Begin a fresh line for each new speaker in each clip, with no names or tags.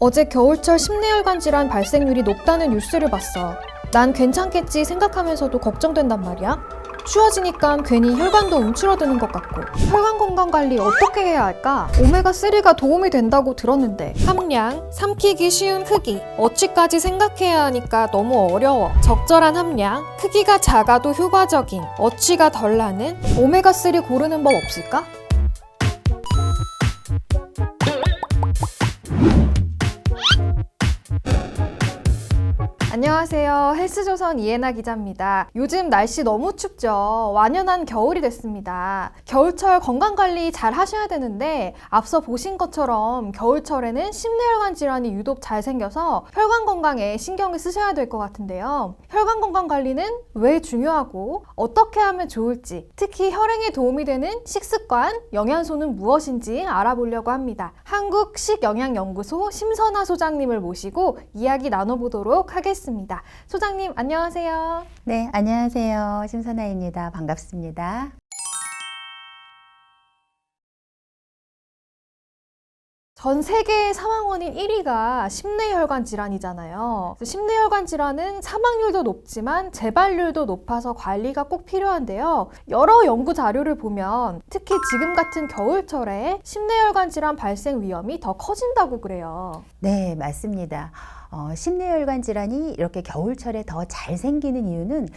어제 겨울철 심내혈관 질환 발생률이 높다는 뉴스를 봤어. 난 괜찮겠지 생각하면서도 걱정된단 말이야. 추워지니까 괜히 혈관도 움츠러드는 것 같고. 혈관 건강 관리 어떻게 해야 할까? 오메가3가 도움이 된다고 들었는데 함량, 삼키기 쉬운 크기, 어치까지 생각해야 하니까 너무 어려워. 적절한 함량, 크기가 작아도 효과적인, 어치가 덜 나는 오메가3 고르는 법 없을까? 안녕하세요. 헬스조선 이혜나 기자입니다. 요즘 날씨 너무 춥죠. 완연한 겨울이 됐습니다. 겨울철 건강관리 잘 하셔야 되는데 앞서 보신 것처럼 겨울철에는 심내혈관 질환이 유독 잘 생겨서 혈관 건강에 신경을 쓰셔야 될 것 같은데요. 혈관 건강 관리는 왜 중요하고 어떻게 하면 좋을지, 특히 혈행에 도움이 되는 식습관, 영양소는 무엇인지 알아보려고 합니다. 한국식영양연구소 심선아 소장님을 모시고 이야기 나눠보도록 하겠습니다. 소장님 안녕하세요.
네, 안녕하세요. 심선아입니다. 반갑습니다.
전 세계 사망 원인 1위가 심내혈관 질환이잖아요. 심내혈관 질환은 사망률도 높지만 재발률도 높아서 관리가 꼭 필요한데요. 여러 연구 자료를 보면 특히 지금 같은 겨울철에 심내혈관 질환 발생 위험이 더 커진다고 그래요.
네, 맞습니다. 심내혈관 질환이 이렇게 겨울철에 더 잘 생기는 이유는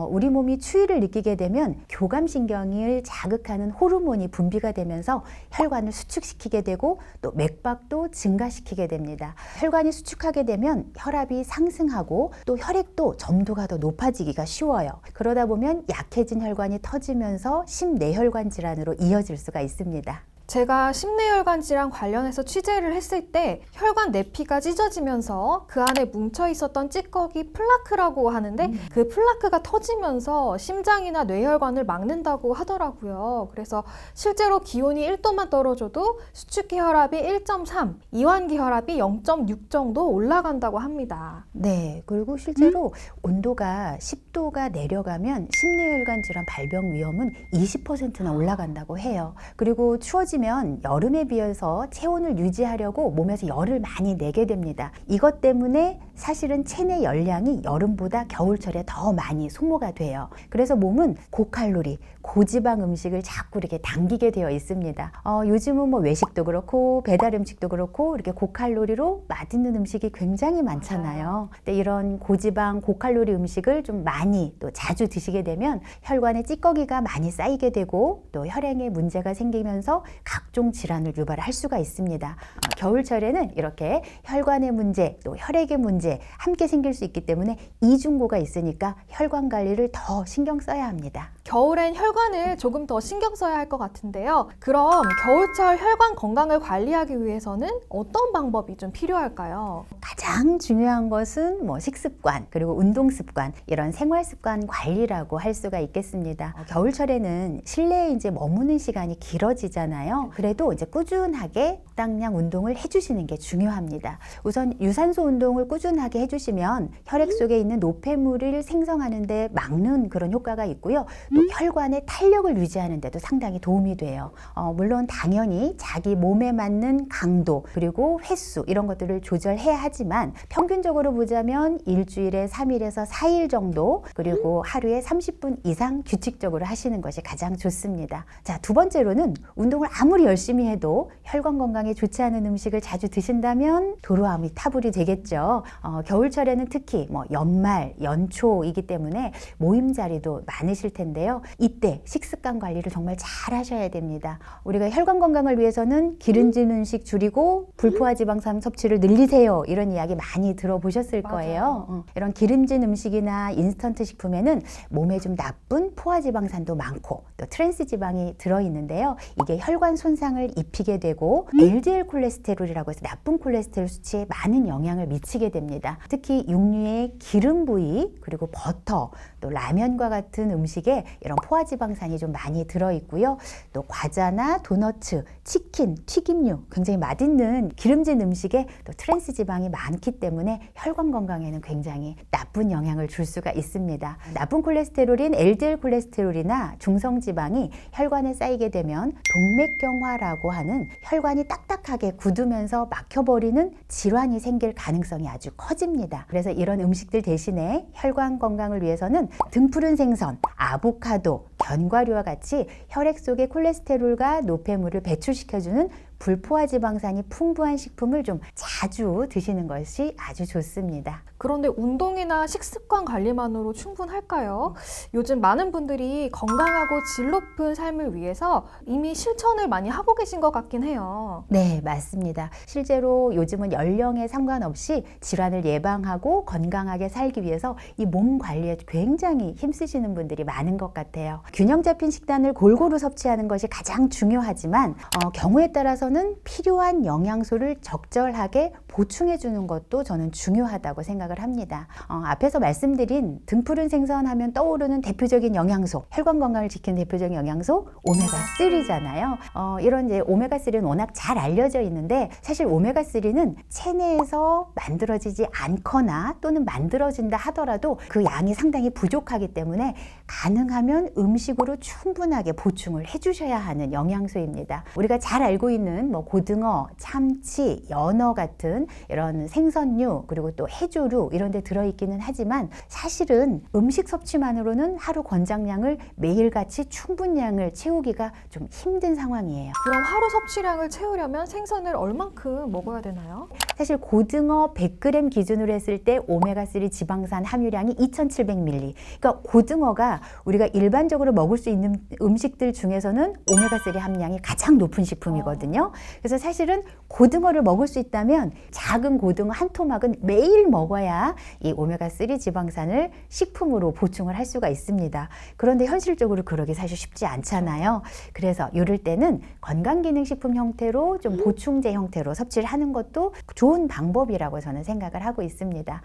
우리 몸이 추위를 느끼게 되면 교감신경을 자극하는 호르몬이 분비가 되면서 혈관을 수축시키게 되고 또 맥박도 증가시키게 됩니다. 혈관이 수축하게 되면 혈압이 상승하고 또 혈액도 점도가 더 높아지기가 쉬워요. 그러다 보면 약해진 혈관이 터지면서 심내혈관 질환으로 이어질 수가 있습니다.
제가 심내혈관 질환 관련해서 취재를 했을 때 혈관 내피가 찢어지면서 그 안에 뭉쳐 있었던 찌꺼기 플라크라고 하는데 그 플라크가 터지면서 심장이나 뇌혈관을 막는다고 하더라고요. 그래서 실제로 기온이 1도만 떨어져도 수축기 혈압이 1.3, 이완기 혈압이 0.6 정도 올라간다고 합니다.
네, 그리고 실제로 온도가 10도가 내려가면 심내혈관 질환 발병 위험은 20%나 올라간다고 해요. 그리고 추워지면 여름에 비해서 체온을 유지하려고 몸에서 열을 많이 내게 됩니다. 이것 때문에 사실은 체내 열량이 여름보다 겨울철에 더 많이 소모가 돼요. 그래서 몸은 고칼로리, 고지방 음식을 자꾸 이렇게 당기게 되어 있습니다. 요즘은 뭐 외식도 그렇고 배달 음식도 그렇고 이렇게 고칼로리로 맛있는 음식이 굉장히 많잖아요. 근데 이런 고지방, 고칼로리 음식을 좀 많이 또 자주 드시게 되면 혈관에 찌꺼기가 많이 쌓이게 되고 또 혈행에 문제가 생기면서 각종 질환을 유발할 수가 있습니다. 겨울철에는 이렇게 혈관의 문제, 또 혈액의 문제 함께 생길 수 있기 때문에 이중고가 있으니까 혈관 관리를 더 신경 써야 합니다.
겨울엔 혈관을 조금 더 신경 써야 할 것 같은데요. 그럼 겨울철 혈관 건강을 관리하기 위해서는 어떤 방법이 좀 필요할까요?
가장 중요한 것은 식습관, 그리고 운동습관, 이런 생활습관 관리라고 할 수가 있겠습니다. 겨울철에는 실내에 이제 머무는 시간이 길어지잖아요. 그래도 이제 꾸준하게 적당량 운동을 해주시는 게 중요합니다. 우선 유산소 운동을 꾸준하게 해주시면 혈액 속에 있는 노폐물을 생성하는 데 막는 그런 효과가 있고요. 또 혈관의 탄력을 유지하는 데도 상당히 도움이 돼요. 물론 당연히 자기 몸에 맞는 강도 그리고 횟수 이런 것들을 조절해야 하지만 평균적으로 보자면 일주일에 3일에서 4일 정도 그리고 하루에 30분 이상 규칙적으로 하시는 것이 가장 좋습니다. 자, 두 번째로는 운동을 아무리 열심히 해도 혈관 건강에 좋지 않은 음식을 자주 드신다면 도로아미 타불이 되겠죠. 겨울철에는 특히 연말, 연초이기 때문에 모임 자리도 많으실 텐데요. 이때 식습관 관리를 정말 잘 하셔야 됩니다. 우리가 혈관 건강을 위해서는 기름진 음식 줄이고 불포화 지방산 섭취를 늘리세요. 이런 이야기 많이 들어보셨을 거예요. 이런 기름진 음식이나 인스턴트 식품에는 몸에 좀 나쁜 포화 지방산도 많고 또 트랜스 지방이 들어있는데요. 이게 혈관 손상을 입히게 되고 LDL 콜레스테롤이라고 해서 나쁜 콜레스테롤 수치에 많은 영향을 미치게 됩니다. 특히 육류의 기름 부위 그리고 버터 또 라면과 같은 음식에 이런 포화지방산이 좀 많이 들어있고요. 또 과자나 도너츠, 치킨, 튀김류 굉장히 맛있는 기름진 음식에 또 트랜스 지방이 많기 때문에 혈관 건강에는 굉장히 나쁜 영향을 줄 수가 있습니다. 나쁜 콜레스테롤인 LDL 콜레스테롤이나 중성지방이 혈관에 쌓이게 되면 동맥경화라고 하는 혈관이 딱 딱딱하게 굳으면서 막혀버리는 질환이 생길 가능성이 아주 커집니다. 그래서 이런 음식들 대신에 혈관 건강을 위해서는 등푸른 생선, 아보카도, 견과류와 같이 혈액 속의 콜레스테롤과 노폐물을 배출시켜주는 불포화 지방산이 풍부한 식품을 좀 자주 드시는 것이 아주 좋습니다.
그런데 운동이나 식습관 관리만으로 충분할까요? 요즘 많은 분들이 건강하고 질 높은 삶을 위해서 이미 실천을 많이 하고 계신 것 같긴 해요.
네, 맞습니다. 실제로 요즘은 연령에 상관없이 질환을 예방하고 건강하게 살기 위해서 이 몸 관리에 굉장히 힘쓰시는 분들이 많은 것 같아요. 균형 잡힌 식단을 골고루 섭취하는 것이 가장 중요하지만 경우에 따라서는 필요한 영양소를 적절하게 보충해 주는 것도 저는 중요하다고 생각을 합니다. 앞에서 말씀드린 등푸른 생선 하면 떠오르는 대표적인 영양소, 혈관 건강을 지키는 대표적인 영양소 오메가3잖아요. 이런 이제 오메가3는 워낙 잘 알려져 있는데 사실 오메가3는 체내에서 만들어지지 않거나 또는 만들어진다 하더라도 그 양이 상당히 부족하기 때문에 가능하면 음식으로 충분하게 보충을 해주셔야 하는 영양소입니다. 우리가 잘 알고 있는 뭐 고등어, 참치, 연어 같은 이런 생선류 그리고 또 해조류 이런 데 들어있기는 하지만 사실은 음식 섭취만으로는 하루 권장량을 매일같이 충분량을 채우기가 좀 힘든 상황이에요.
그럼 하루 섭취량을 채우려면 생선을 얼만큼 먹어야 되나요?
사실 고등어 100g 기준으로 했을 때 오메가3 지방산 함유량이 2700ml. 그러니까 고등어가 우리가 일반적으로 먹을 수 있는 음식들 중에서는 오메가3 함량이 가장 높은 식품이거든요. 그래서 사실은 고등어를 먹을 수 있다면 작은 고등어 한 토막은 매일 먹어야 이 오메가3 지방산을 식품으로 보충을 할 수가 있습니다. 그런데 현실적으로 그러기 사실 쉽지 않잖아요. 그래서 이럴 때는 건강기능식품 형태로 좀 보충제 형태로 섭취를 하는 것도 좋은 방법이라고 저는 생각을 하고 있습니다.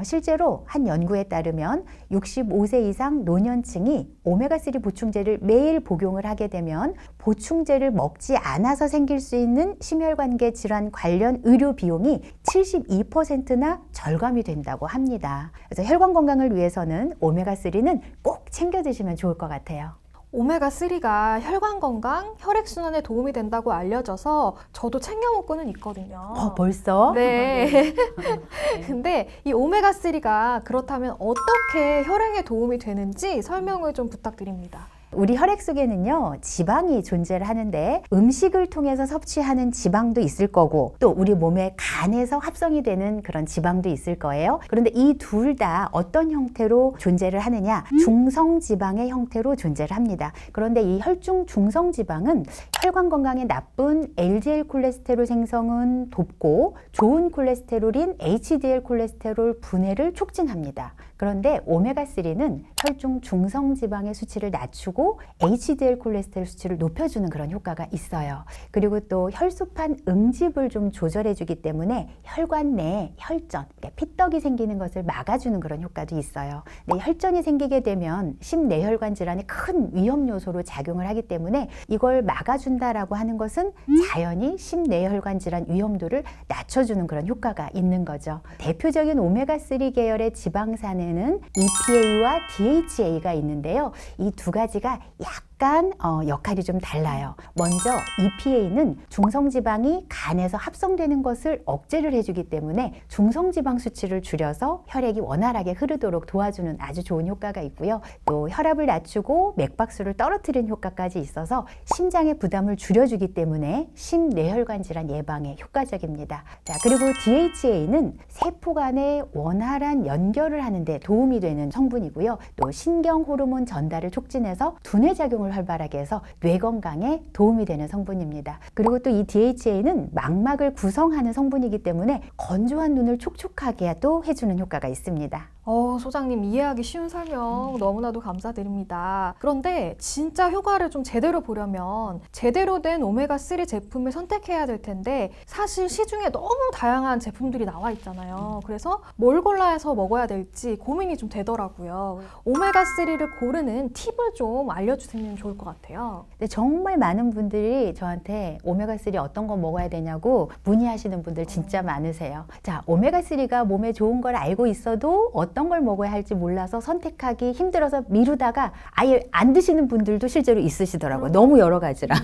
실제로 한 연구에 따르면 65세 이상 노년층이 오메가3 보충제를 매일 복용을 하게 되면 보충제를 먹지 않아서 생길 수 있는 심혈관계 질환 관련 의료 비용이 72%나 절감이 된다고 합니다. 그래서 혈관 건강을 위해서는 오메가3는 꼭 챙겨 드시면 좋을 것 같아요.
오메가3가 혈관 건강, 혈액순환에 도움이 된다고 알려져서 저도 챙겨 먹고는 있거든요.
벌써?
네. 근데 이 오메가3가 그렇다면 어떻게 혈행에 도움이 되는지 설명을 좀 부탁드립니다.
우리 혈액 속에는요 지방이 존재를 하는데 음식을 통해서 섭취하는 지방도 있을 거고 또 우리 몸의 간에서 합성이 되는 그런 지방도 있을 거예요. 그런데 이 둘 다 어떤 형태로 존재를 하느냐, 중성지방의 형태로 존재를 합니다. 그런데 이 혈중 중성지방은 혈관 건강에 나쁜 LDL 콜레스테롤 생성은 돕고 좋은 콜레스테롤인 HDL 콜레스테롤 분해를 촉진합니다. 그런데 오메가3는 혈중 중성지방의 수치를 낮추고 HDL 콜레스테롤 수치를 높여주는 그런 효과가 있어요. 그리고 또 혈소판 응집을 좀 조절해주기 때문에 혈관 내에 혈전, 그러니까 피떡이 생기는 것을 막아주는 그런 효과도 있어요. 근데 혈전이 생기게 되면 심내혈관 질환의 큰 위험 요소로 작용을 하기 때문에 이걸 막아준다라고 하는 것은 자연히 심내혈관 질환 위험도를 낮춰주는 그런 효과가 있는 거죠. 대표적인 오메가3 계열의 지방산에는 EPA와 DHA가 있는데요. 이 두 가지가 약간 역할이 좀 달라요. 먼저 EPA는 중성지방이 간에서 합성되는 것을 억제를 해주기 때문에 중성지방 수치를 줄여서 혈액이 원활하게 흐르도록 도와주는 아주 좋은 효과가 있고요. 또 혈압을 낮추고 맥박수를 떨어뜨리는 효과까지 있어서 심장의 부담을 줄여주기 때문에 심내혈관 질환 예방에 효과적입니다. 자, 그리고 DHA는 세포 간의 원활한 연결을 하는 데 도움이 되는 성분이고요. 또 신경 호르몬 전달을 촉진해서 두뇌 작용을 활발하게 해서 뇌 건강에 도움이 되는 성분입니다. 그리고 또 이 DHA는 망막을 구성하는 성분이기 때문에 건조한 눈을 촉촉하게 또 해주는 효과가 있습니다.
소장님 이해하기 쉬운 설명 너무나도 감사드립니다. 그런데 진짜 효과를 좀 제대로 보려면 제대로 된 오메가3 제품을 선택해야 될 텐데 사실 시중에 너무 다양한 제품들이 나와 있잖아요. 그래서 뭘 골라서 먹어야 될지 고민이 좀 되더라고요. 오메가3를 고르는 팁을 좀 알려주시면 좋을 것 같아요.
근데 정말 많은 분들이 저한테 오메가3 어떤 거 먹어야 되냐고 문의하시는 분들 진짜 많으세요. 자, 오메가3가 몸에 좋은 걸 알고 있어도 어떤 어떤 걸 먹어야 할지 몰라서 선택하기 힘들어서 미루다가 아예 안 드시는 분들도 실제로 있으시더라고요. 너무 여러 가지라.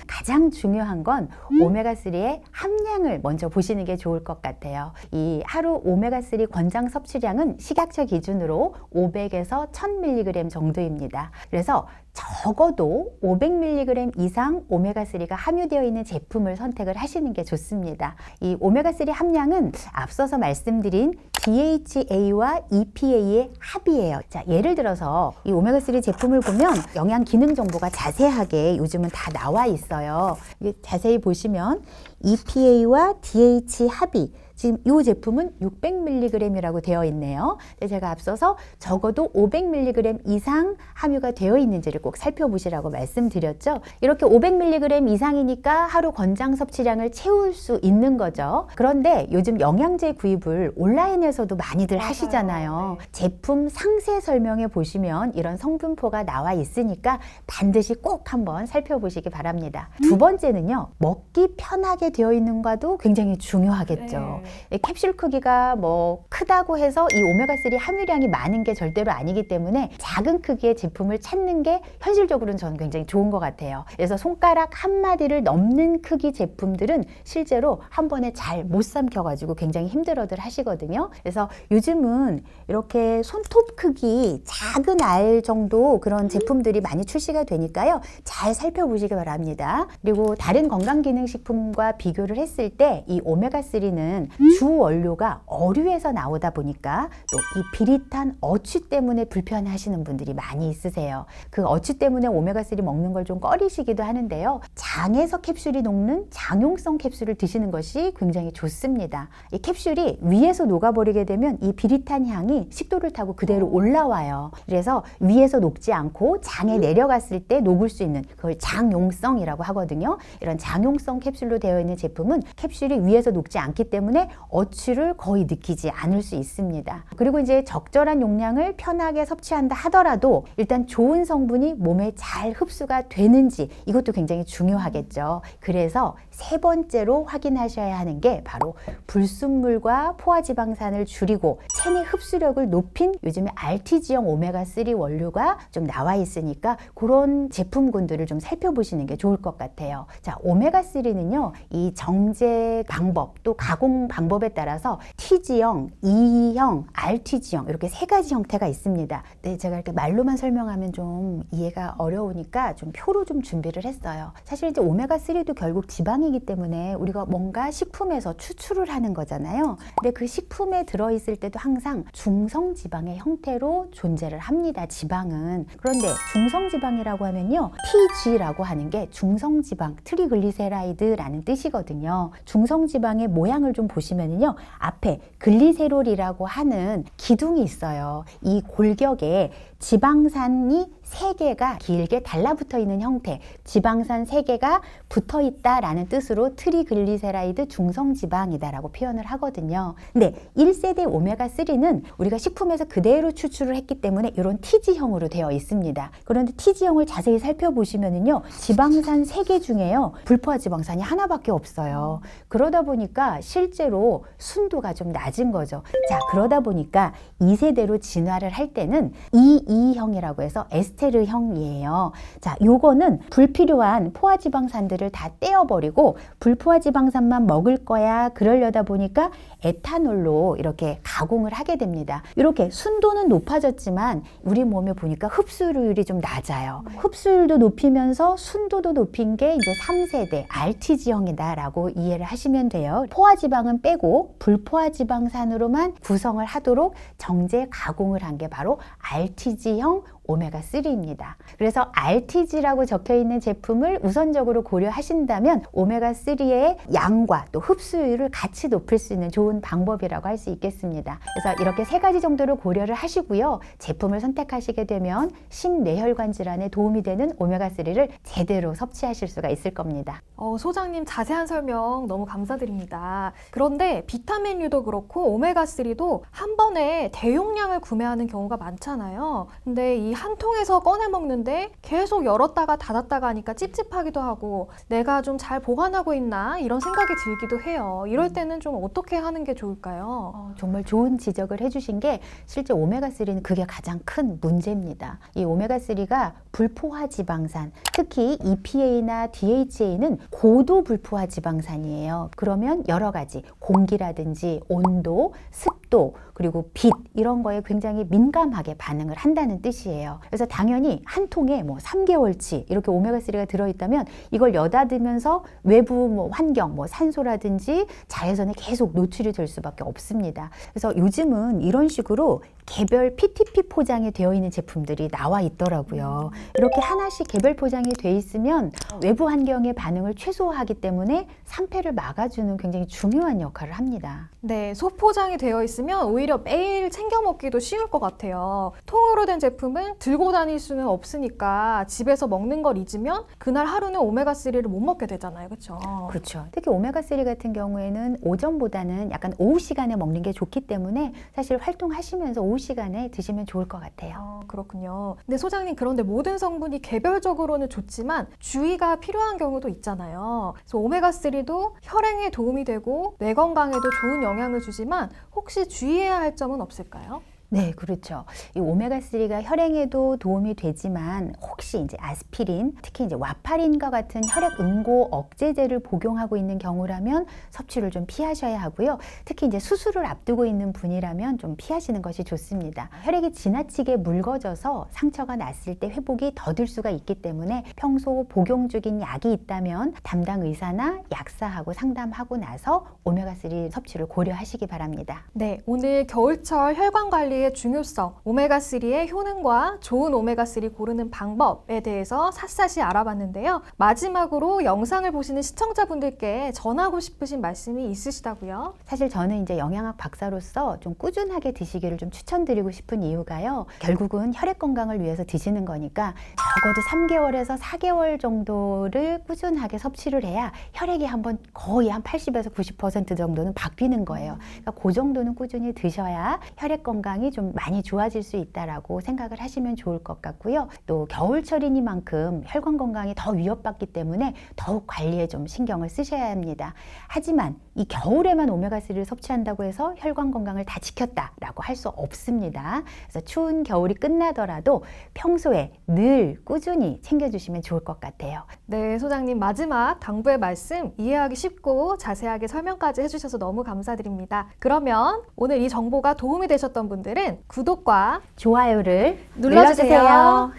가장 중요한 건 오메가3의 함량을 먼저 보시는 게 좋을 것 같아요. 이 하루 오메가3 권장 섭취량은 식약처 기준으로 500에서 1000mg 정도입니다. 그래서 적어도 500mg 이상 오메가3가 함유되어 있는 제품을 선택을 하시는 게 좋습니다. 이 오메가3 함량은 앞서서 말씀드린 DHA와 EPA의 합이에요. 자, 예를 들어서 이 오메가3 제품을 보면 영양 기능 정보가 자세하게 요즘은 다 나와 있어요. 이게 자세히 보시면 EPA와 DH 합이 지금 이 제품은 600mg이라고 되어 있네요. 제가 앞서서 적어도 500mg 이상 함유가 되어 있는지를 꼭 살펴보시라고 말씀드렸죠. 이렇게 500mg 이상이니까 하루 권장 섭취량을 채울 수 있는 거죠. 그런데 요즘 영양제 구입을 온라인에서도 많이들 하시잖아요. 네. 제품 상세 설명에 보시면 이런 성분표가 나와 있으니까 반드시 꼭 한번 살펴보시기 바랍니다. 두 번째는요, 먹기 편하게 되어 있는가도 굉장히 중요하겠죠. 네. 캡슐 크기가 뭐 크다고 해서 이 오메가3 함유량이 많은 게 절대로 아니기 때문에 작은 크기의 제품을 찾는 게 현실적으로는 저는 굉장히 좋은 것 같아요. 그래서 손가락 한 마디를 넘는 크기 제품들은 실제로 한 번에 잘 못 삼켜가지고 굉장히 힘들어들 하시거든요. 그래서 요즘은 이렇게 손톱 크기 작은 알 정도 그런 제품들이 많이 출시가 되니까요. 잘 살펴보시기 바랍니다. 그리고 다른 건강기능식품과 비교를 했을 때 이 오메가3는 주 원료가 어류에서 나오다 보니까 또 이 비릿한 어취 때문에 불편해하시는 분들이 많이 있으세요. 그 어취 때문에 오메가3 먹는 걸 좀 꺼리시기도 하는데요. 장에서 캡슐이 녹는 장용성 캡슐을 드시는 것이 굉장히 좋습니다. 이 캡슐이 위에서 녹아버리게 되면 이 비릿한 향이 식도를 타고 그대로 올라와요. 그래서 위에서 녹지 않고 장에 내려갔을 때 녹을 수 있는 그걸 장용성이라고 하거든요. 이런 장용성 캡슐로 되어 있는 제품은 캡슐이 위에서 녹지 않기 때문에 어취를 거의 느끼지 않을 수 있습니다. 그리고 이제 적절한 용량을 편하게 섭취한다 하더라도 일단 좋은 성분이 몸에 잘 흡수가 되는지 이것도 굉장히 중요하겠죠. 그래서 세 번째로 확인하셔야 하는 게 바로 불순물과 포화지방산을 줄이고 체내 흡수력을 높인 요즘에 RTG형 오메가3 원료가 좀 나와 있으니까 그런 제품군들을 좀 살펴보시는 게 좋을 것 같아요. 자, 오메가3는요, 이 정제 방법 또 가공 방법에 따라서 T지형, E형, RTG형 이렇게 세 가지 형태가 있습니다. 네, 제가 이렇게 말로만 설명하면 좀 이해가 어려우니까 좀 표로 좀 준비를 했어요. 사실 이제 오메가3도 결국 지방이기 때문에 우리가 뭔가 식품에서 추출을 하는 거잖아요. 근데 그 식품에 들어있을 때도 항상 중성지방의 형태로 존재를 합니다. 지방은. 그런데 중성지방이라고 하면요, TG라고 하는 게 중성지방, 트리글리세라이드라는 뜻이거든요. 중성지방의 모양을 좀 보시면요, 앞에 글리세롤이라고 하는 기둥이 있어요. 이 골격에 지방산이 3개가 길게 달라붙어 있는 형태, 지방산 3개가 붙어 있다라는 뜻으로 트리글리세라이드 중성지방이다라고 표현을 하거든요. 근데 1세대 오메가3는 우리가 식품에서 그대로 추출을 했기 때문에 이런 T지형으로 되어 있습니다. 그런데 T지형을 자세히 살펴보시면요, 지방산 3개 중에요, 불포화지방산이 하나밖에 없어요. 그러다 보니까 실제로 순도가 좀 낮은 거죠. 자, 그러다 보니까 2세대로 진화를 할 때는 EE형이라고 해서 에스테르형이에요. 자, 요거는 불필요한 포화지방산들을 다 떼어버리고 불포화지방산만 먹을 거야 그러려다 보니까 에탄올로 이렇게 가공을 하게 됩니다. 이렇게 순도는 높아졌지만 우리 몸에 보니까 흡수율이 좀 낮아요. 흡수율도 높이면서 순도도 높인 게 이제 3세대 RTG형이다라고 이해를 하시면 돼요. 포화지방은 빼고 불포화지방산으로만 구성을 하도록 정제 가공을 한 게 바로 RTG형 오메가3입니다. 그래서 RTG라고 적혀 있는 제품을 우선적으로 고려하신다면 오메가3의 양과 또 흡수율을 같이 높일 수 있는 좋은 방법이라고 할 수 있겠습니다. 그래서 이렇게 3가지 정도를 고려를 하시고요. 제품을 선택하시게 되면 심뇌혈관 질환에 도움이 되는 오메가3를 제대로 섭취하실 수가 있을 겁니다.
소장님 자세한 설명 너무 감사드립니다. 그런데 비타민류도 그렇고 오메가3도 한 번에 대용량을 구매하는 경우가 많잖아요. 근데 이 한 통에서 꺼내 먹는데 계속 열었다가 닫았다가 하니까 찝찝하기도 하고 내가 좀 잘 보관하고 있나 이런 생각이 들기도 해요. 이럴 때는 좀 어떻게 하는 게 좋을까요?
정말 좋은 지적을 해주신 게 실제 오메가3는 그게 가장 큰 문제입니다. 이 오메가3가 불포화 지방산, 특히 EPA나 DHA는 고도 불포화 지방산이에요. 그러면 여러 가지 공기라든지 온도, 습도, 그리고 빛 이런 거에 굉장히 민감하게 반응을 한다는 뜻이에요. 그래서 당연히 한 통에 뭐 3개월치 이렇게 오메가3가 들어있다면 이걸 여닫으면서 외부 뭐 환경, 뭐 산소라든지 자외선에 계속 노출이 될 수밖에 없습니다. 그래서 요즘은 이런 식으로 개별 PTP 포장이 되어 있는 제품들이 나와 있더라고요. 이렇게 하나씩 개별 포장이 돼 있으면 외부 환경의 반응을 최소화하기 때문에 상패를 막아주는 굉장히 중요한 역할을 합니다.
네, 소포장이 되어 있으면 오히려 매일 챙겨 먹기도 쉬울 것 같아요. 통으로 된 제품은 들고 다닐 수는 없으니까 집에서 먹는 걸 잊으면 그날 하루는 오메가3를 못 먹게 되잖아요. 그렇죠?
그렇죠. 특히 오메가3 같은 경우에는 오전보다는 약간 오후 시간에 먹는 게 좋기 때문에 사실 활동하시면서 오후 시간에 드시면 좋을 것 같아요.
그렇군요. 근데 소장님, 그런데 모든 성분이 개별적으로는 좋지만 주의가 필요한 경우도 있잖아요. 그래서 오메가3도 혈행에 도움이 되고 뇌 건강에도 좋은 영향을 주지만 혹시 주의해야 할 점은 없을까요?
네, 그렇죠. 이 오메가3가 혈행에도 도움이 되지만 혹시 이제 아스피린, 특히 이제 와파린과 같은 혈액 응고 억제제를 복용하고 있는 경우라면 섭취를 좀 피하셔야 하고요. 특히 이제 수술을 앞두고 있는 분이라면 좀 피하시는 것이 좋습니다. 혈액이 지나치게 묽어져서 상처가 났을 때 회복이 더딜 수가 있기 때문에 평소 복용 중인 약이 있다면 담당 의사나 약사하고 상담하고 나서 오메가3 섭취를 고려하시기 바랍니다.
네, 오늘 겨울철 혈관 관리의 중요성, 오메가3의 효능과 좋은 오메가3 고르는 방법에 대해서 샅샅이 알아봤는데요. 마지막으로 영상을 보시는 시청자분들께 전하고 싶으신 말씀이 있으시다고요?
사실 저는 이제 영양학 박사로서 좀 꾸준하게 드시기를 좀 추천드리고 싶은 이유가요. 결국은 혈액 건강을 위해서 드시는 거니까 적어도 3개월에서 4개월 정도를 꾸준하게 섭취를 해야 혈액이 한번 거의 한 80에서 90% 정도는 바뀌는 거예요. 그러니까 그 정도는 꾸준히 드셔야 혈액 건강이 좀 많이 좋아질 수 있다라고 생각을 하시면 좋을 것 같고요. 또 겨울철이니만큼 혈관 건강이 더 위협받기 때문에 더욱 관리에 좀 신경을 쓰셔야 합니다. 하지만 이 겨울에만 오메가3를 섭취한다고 해서 혈관 건강을 다 지켰다라고 할 수 없습니다. 그래서 추운 겨울이 끝나더라도 평소에 늘 꾸준히 챙겨주시면 좋을 것 같아요.
네, 소장님, 마지막 당부의 말씀 이해하기 쉽고 자세하게 설명까지 해주셔서 너무 감사드립니다. 그러면 오늘 이 정보가 도움이 되셨던 분들은 구독과
좋아요를
눌러주세요.